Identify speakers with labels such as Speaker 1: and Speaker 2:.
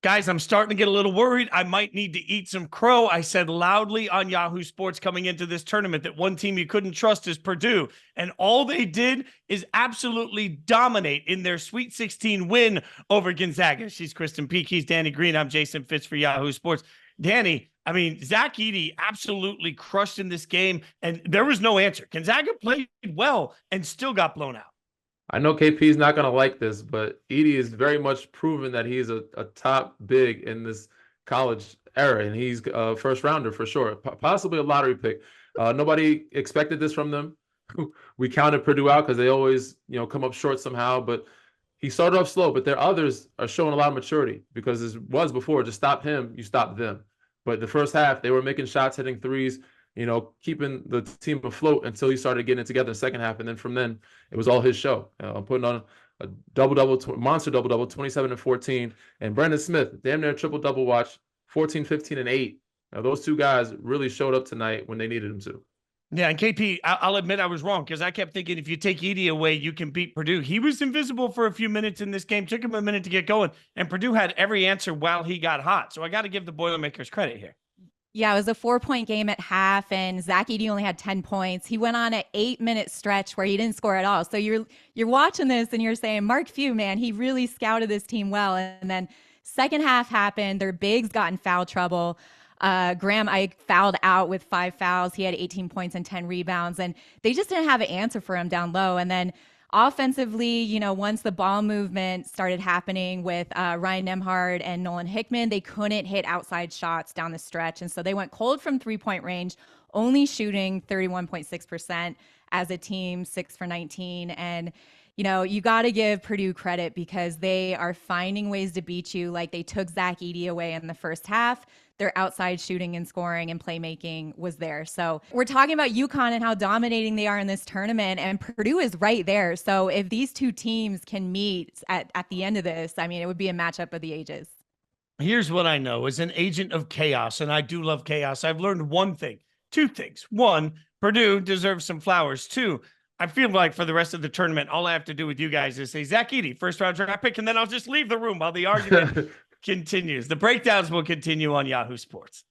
Speaker 1: Guys, I'm starting to get a little worried. I might need to eat some crow. I said loudly on Yahoo Sports coming into this tournament that one team you couldn't trust is Purdue. And all they did is absolutely dominate in their Sweet 16 win over Gonzaga. She's Kristen Peak. He's Danny Green. I'm Jason Fitz for Yahoo Sports. Danny, I mean, Zach EDEY absolutely crushed in this game, and there was no answer. Gonzaga played well and still got blown out.
Speaker 2: I know KP is not going to like this, but Edey is very much proven that he's a top big in this college era, and he's a first rounder for sure, possibly a lottery pick. Nobody expected this from them. We counted Purdue out because they always, come up short somehow. But he started off slow, but their others are showing a lot of maturity because as was before, just stop him, you stop them. But the first half, they were making shots, hitting threes, keeping the team afloat until he started getting it together in the second half. And then from then, it was all his show. Putting on a double-double, monster double-double, 27 and 14. And Brandon Smith, damn near triple-double watch, 14, 15, and 8. Now, those two guys really showed up tonight when they needed them to.
Speaker 1: Yeah, and KP, I'll admit I was wrong because I kept thinking if you take EDEY away, you can beat Purdue. He was invisible for a few minutes in this game. Took him a minute to get going, and Purdue had every answer while he got hot. So I got to give the Boilermakers credit here.
Speaker 3: Yeah, it was a 4-point game at half, and Zach EDEY only had 10 points. He went on an 8-minute stretch where he didn't score at all. So you're watching this and you're saying, Mark Few, man, he really scouted this team well. And then second half happened. Their bigs got in foul trouble. Graham Ike fouled out with 5 fouls. He had 18 points and 10 rebounds, and they just didn't have an answer for him down low. And then offensively, once the ball movement started happening with Ryan Nembhard and Nolan Hickman, they couldn't hit outside shots down the stretch. And so they went cold from 3-point range, only shooting 31.6% as a team, 6 for 19. And you got to give Purdue credit because they are finding ways to beat you. Like they took Zach EDEY away in the first half. Their outside shooting and scoring and playmaking was there. So we're talking about UConn and how dominating they are in this tournament, and Purdue is right there. So if these two teams can meet at the end of this, I mean, it would be a matchup of the ages.
Speaker 1: Here's what I know as an agent of chaos, and I do love chaos. I've learned two things. One, Purdue deserves some flowers. Two, I feel like for the rest of the tournament, all I have to do with you guys is say Zach EDEY, first round draft pick, and then I'll just leave the room while the argument continues. The breakdowns will continue on Yahoo Sports.